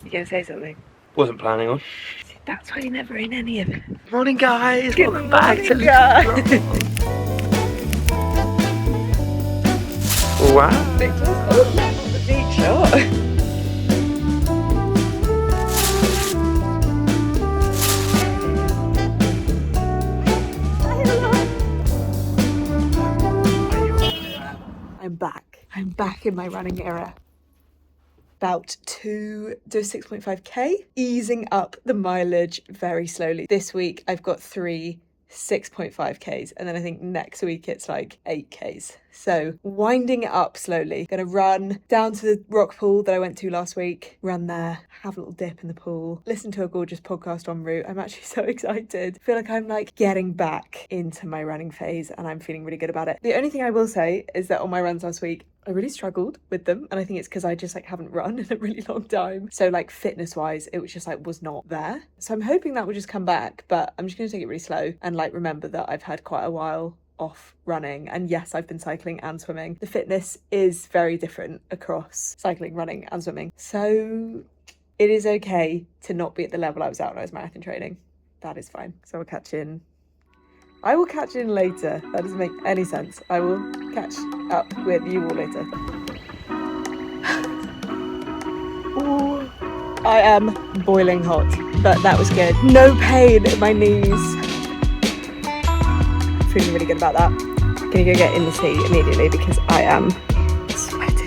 You gonna say something? Wasn't planning on. That's why you're never in any of it. Morning, guys. Good Welcome back to morning, guys. Wow. The beach shot. I'm back in my running era. About to do a 6.5k, easing up the mileage very slowly. This week I've got 3 6.5ks, and then I think next week it's like 8ks. So winding it up slowly. Gonna run down to the rock pool that I went to last week, run there, have a little dip in the pool, listen to a gorgeous podcast en route. I'm actually so excited. I feel like I'm like getting back into my running phase and I'm feeling really good about it. The only thing I will say is that on my runs last week, I really struggled with them, and I think it's because I just like haven't run in a really long time. So like fitness wise, it was just like was not there. So I'm hoping that will just come back, but I'm just gonna take it really slow and like remember that I've had quite a while off running, and yes, I've been cycling and swimming. The fitness is very different across cycling, running and swimming. So it is okay to not be at the level I was at when I was marathon training. That is fine. So I will catch in later. That doesn't make any sense. I will catch up with you all later. Ooh, I am boiling hot, but that was good. No pain in my knees. Feeling really good about that. Gonna go get in the sea immediately because I am sweating.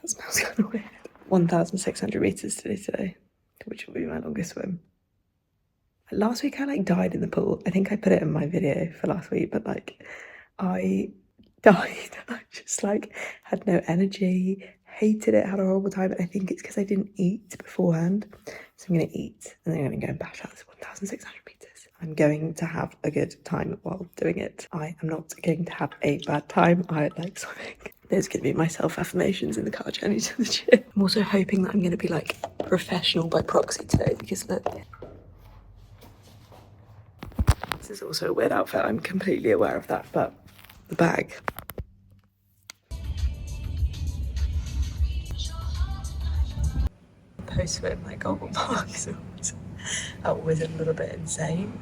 That smells kind of weird. 1,600 meters today, which will be my longest swim. Last week I like died in the pool. I think I put it in my video for last week, but like I died. I just like had no energy, hated it, had a horrible time. And I think it's because I didn't eat beforehand. So I'm gonna eat and then I'm gonna go and bash out this 1,600 meters. I'm going to have a good time while doing it. I am not going to have a bad time. I like swimming. There's going to be my self-affirmations in the car journey to the gym. I'm also hoping that I'm going to be like professional by proxy today because look, this is also a weird outfit. I'm completely aware of that, but the bag. Post-swim like Golden Park is always a little bit insane.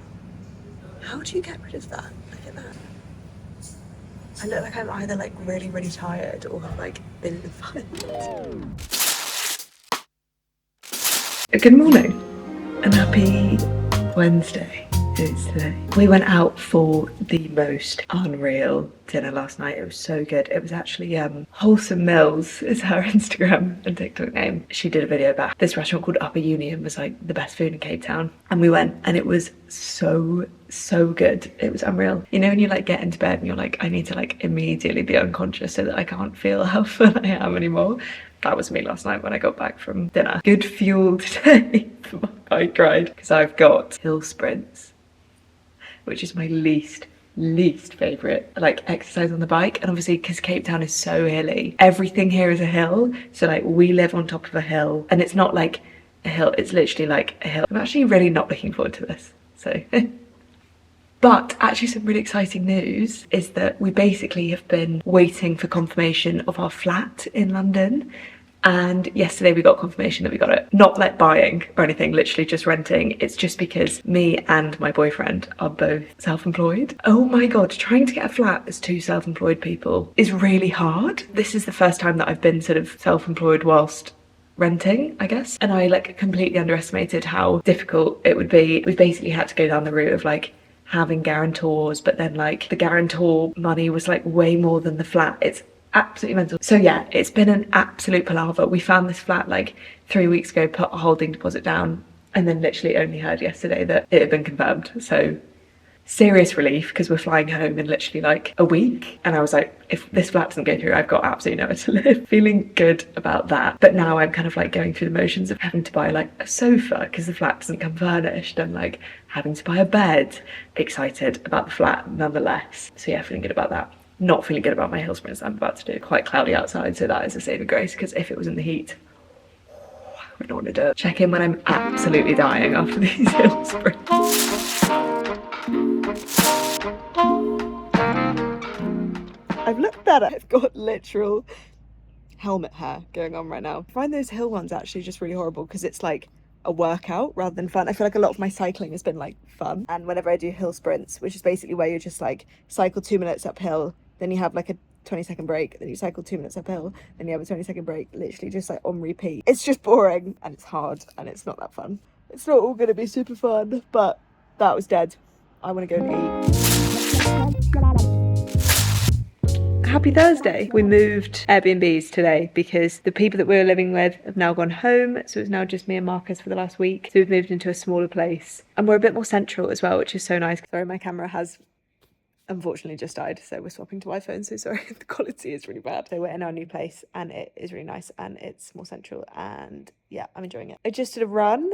How do you get rid of that? Look at that. I look like I'm either like really, really tired or have like been in a fight. Good morning and happy Wednesday. It's today. We went out for the most unreal dinner last night. It was so good. It was actually Wholesome Mills is her Instagram and TikTok name. She did a video about this restaurant called Upper Union was like the best food in Cape Town, and we went and it was so good. It was unreal. You know when you like get into bed and you're like, I need to like immediately be unconscious so that I can't feel how full I am anymore. That was me last night when I got back from dinner. Good fuel today for my bike ride because I've got hill sprints, which is my least favourite like exercise on the bike. And obviously because Cape Town is so hilly, everything here is a hill. So like we live on top of a hill and it's not like a hill, it's literally like a hill. I'm actually really not looking forward to this. So but actually some really exciting news is that we basically have been waiting for confirmation of our flat in London. And yesterday we got confirmation that we got it. Not like buying or anything, literally just renting. It's just because me and my boyfriend are both self-employed. Oh my God, trying to get a flat as two self-employed people is really hard. This is the first time that I've been sort of self-employed whilst renting, I guess. And I like completely underestimated how difficult it would be. We basically had to go down the route of like having guarantors, but then like the guarantor money was like way more than the flat. It's absolutely mental. So yeah, it's been an absolute palaver. We found this flat like 3 weeks ago, put a holding deposit down, and then literally only heard yesterday that it had been confirmed. So serious relief because we're flying home in literally like a week. And I was like, if this flat doesn't go through, I've got absolutely nowhere to live. Feeling good about that. But now I'm kind of like going through the motions of having to buy like a sofa because the flat doesn't come furnished, and like having to buy a bed. Excited about the flat nonetheless. So yeah, feeling good about that. Not feeling good about my hill sprints I'm about to do. Quite cloudy outside, so that is a saving grace because if it was in the heat, I don't want to do it. Check in when I'm absolutely dying after these hill sprints. I've looked better. I've got literal helmet hair going on right now. I find those hill ones actually just really horrible because it's like a workout rather than fun. I feel like a lot of my cycling has been like fun. And whenever I do hill sprints, which is basically where you just like cycle 2 minutes uphill, then you have like a 20-second break, then you cycle 2 minutes uphill, then you have a 20-second break, literally just like on repeat. It's just boring and it's hard and it's not that fun. It's not all gonna be super fun, but that was dead. I want to go and eat. Happy Thursday. We moved Airbnbs today because the people that we were living with have now gone home, so it's now just me and Marcus for the last week. So we've moved into a smaller place and we're a bit more central as well, which is so nice. Sorry, my camera has unfortunately just died, so we're swapping to iPhone, so sorry if the quality is really bad. So we're in our new place and it is really nice and it's more central and yeah, I'm enjoying it. I just did a run.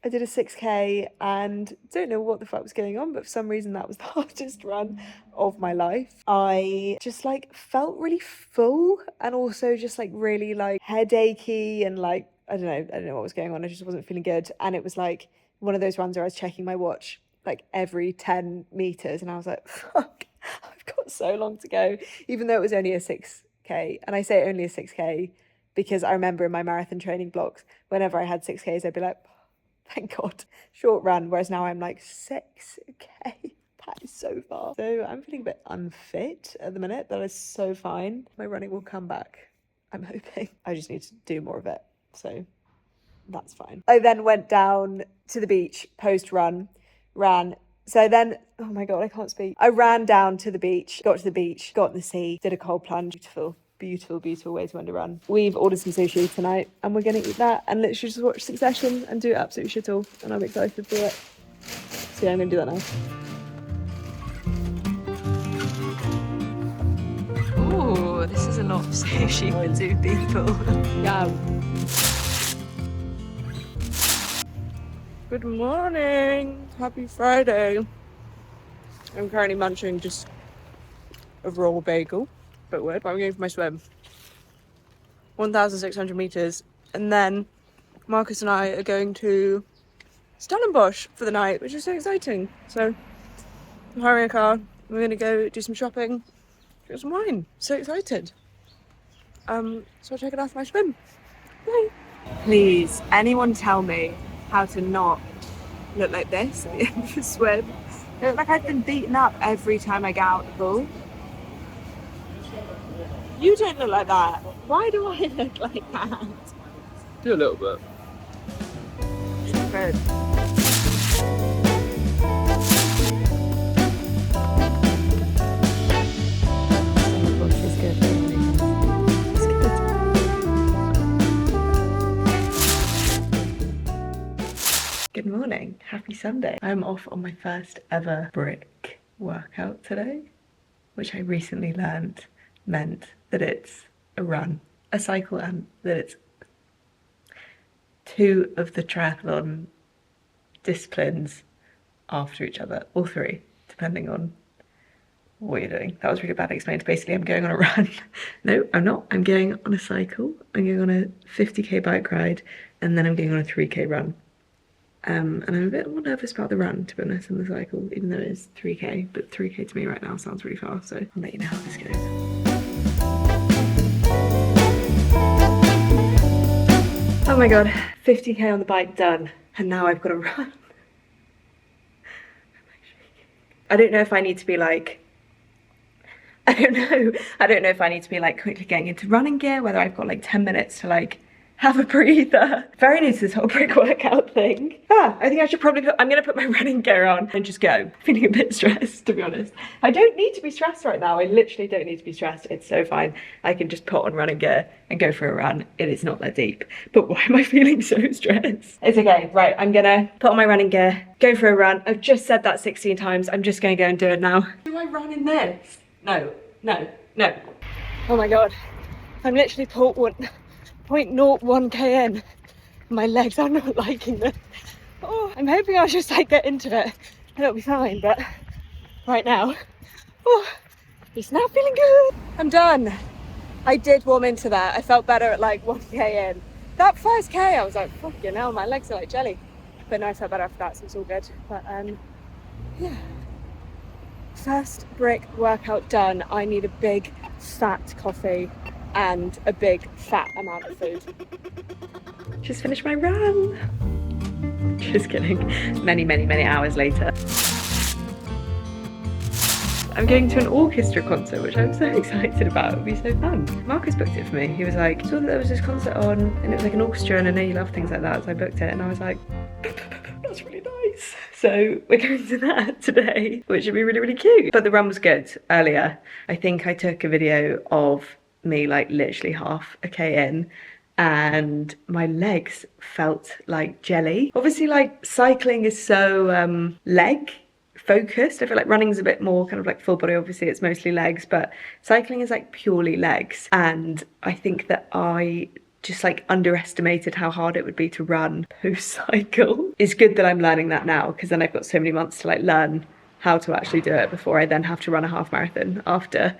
I did a 6k and don't know what the fuck was going on, but for some reason that was the hardest run of my life. I just like felt really full and also just like really like headachy and like I don't know what was going on. I just wasn't feeling good. And it was like one of those runs where I was checking my watch like every 10 meters and I was like, fuck, I've got so long to go, even though it was only a 6k. And I say only a 6k because I remember in my marathon training blocks, whenever I had 6ks, I'd be like, thank God, short run. Whereas now I'm like 6k. That is so far. So I'm feeling a bit unfit at the minute. That is so fine. My running will come back, I'm hoping. I just need to do more of it. So that's fine. I then went down to the beach post-run, ran. So then, oh my God, I can't speak. I ran down to the beach, got to the beach, got in the sea, did a cold plunge. Beautiful way to end a run. We've ordered some sushi tonight and we're going to eat that and literally just watch Succession and do absolutely shit all. And I'm excited for it. So yeah, I'm going to do that now. Ooh, this is a lot of sushi for 2 people. Yeah. Good morning. Happy Friday. I'm currently munching just a raw bagel. Bit weird, but I'm going for my swim. 1,600 meters, and then Marcus and I are going to Stellenbosch for the night, which is so exciting. So I'm hiring a car. We're going to go do some shopping, get some wine. So excited. So I'll take it after my swim. Bye. Please, anyone tell me how to not look like this at the end of the swim. I look like I've been beaten up every time I get out the pool. You don't look like that. Why do I look like that? Do a little bit. Good. Good morning, happy Sunday. I'm off on my first ever brick workout today, which I recently learned meant that it's a run, a cycle, and that it's 2 of the triathlon disciplines after each other, or 3, depending on what you're doing. That was really bad explained. Basically, I'm going on a run. No, I'm not. I'm going on a cycle. I'm going on a 50k bike ride, and then I'm going on a 3k run. And I'm a bit more nervous about the run, to be honest, than the cycle, even though it is 3k, but 3k to me right now sounds really fast, so I'll let you know how this goes. Oh my God, 50k on the bike done, and now I've got to run. I don't know if I need to be like, I don't know if I need to be like quickly getting into running gear, whether I've got like 10 minutes to like have a breather. Very new to this whole brick workout thing. I think I should probably I'm gonna put my running gear on and just go. Feeling a bit stressed, to be honest. I don't need to be stressed right now. I literally don't need to be stressed. It's so fine. I can just put on running gear and go for a run. It is not that deep. But why am I feeling so stressed? It's okay, right, I'm gonna put on my running gear, go for a run. I've just said that 16 times. I'm just gonna go and do it now. Do I run in this? No. Oh my God, I'm literally 0.01k in. My legs are not liking this. Oh, I'm hoping I'll just like get into it and it'll be fine, but right now, oh, it's not feeling good. I'm done. I did warm into that. I felt better at like 1k in, that first K, I was like, fucking hell, my legs are like jelly. But no, I felt better after that, so it's all good. But yeah. First brick workout done. I need a big fat coffee and a big fat amount of food. Just finished my run. Just kidding. Many hours later. I'm going to an orchestra concert, which I'm so excited about. It'll be so fun. Marcus booked it for me. He was like, saw that there was this concert on and it was like an orchestra and I know you love things like that, so I booked it and I was like, that's really nice. So we're going to that today, which should be really cute. But the run was good earlier. I think I took a video of me like literally half a K in and my legs felt like jelly. Obviously like cycling is so leg focused. I feel like running's a bit more kind of like full body, obviously it's mostly legs, but cycling is like purely legs. And I think that I just like underestimated how hard it would be to run post cycle. It's good that I'm learning that now, because then I've got so many months to like learn how to actually do it before I then have to run a half marathon after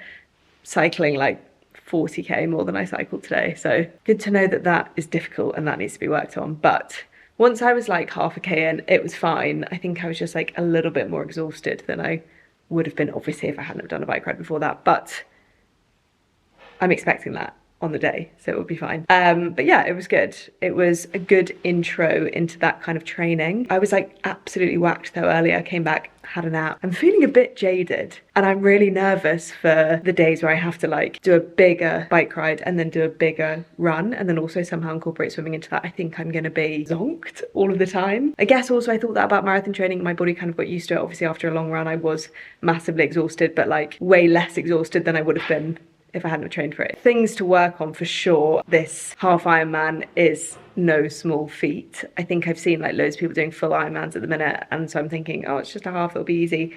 cycling like 40k more than I cycled today. So good to know that that is difficult and that needs to be worked on. But once I was like half a K in, it was fine. I think I was just like a little bit more exhausted than I would have been, obviously, if I hadn't have done a bike ride before that. But I'm expecting that on the day, so it would be fine. But yeah, it was good. It was a good intro into that kind of training. I was like absolutely whacked though earlier. I came back, had a nap. I'm feeling a bit jaded and I'm really nervous for the days where I have to like do a bigger bike ride and then do a bigger run and then also somehow incorporate swimming into that. I think I'm gonna be zonked all of the time. I guess also I thought that about marathon training. My body kind of got used to it. Obviously after a long run I was massively exhausted, but like way less exhausted than I would have been if I hadn't trained for it. Things to work on for sure. This half Ironman is no small feat. I think I've seen like loads of people doing full Ironmans at the minute, and so I'm thinking, oh, it's just a half, it'll be easy.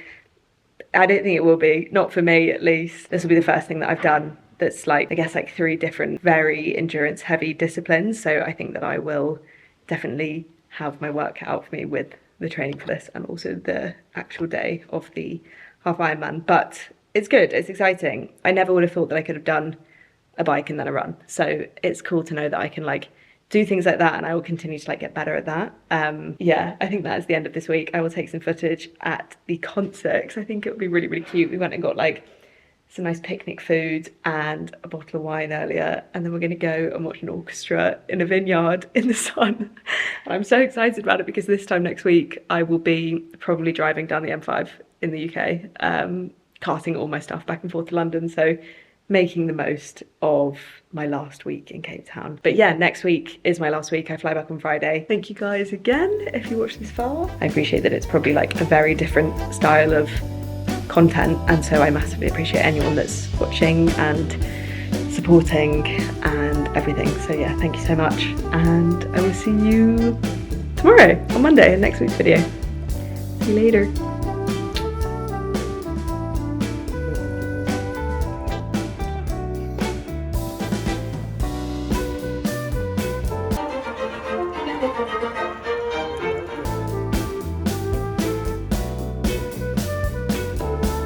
I don't think it will be, not for me at least. This will be the first thing that I've done that's like, I guess like 3 different very endurance heavy disciplines. So I think that I will definitely have my work cut out for me with the training for this and also the actual day of the half Ironman. But it's good, it's exciting. I never would have thought that I could have done a bike and then a run. So it's cool to know that I can like do things like that and I will continue to like get better at that. Yeah, I think that is the end of this week. I will take some footage at the concert because I think it would be really cute. We went and got like some nice picnic food and a bottle of wine earlier, and then we're going to go and watch an orchestra in a vineyard in the sun. And I'm so excited about it because this time next week I will be probably driving down the M5 in the UK, carting all my stuff back and forth to London, so making the most of my last week in Cape Town. But yeah, next week is my last week. I fly back on Friday. Thank you guys again if you watched this far. I appreciate that it's probably like a very different style of content, and so I massively appreciate anyone that's watching and supporting and everything. So yeah, thank you so much, and I will see you tomorrow on Monday in next week's video. See you later.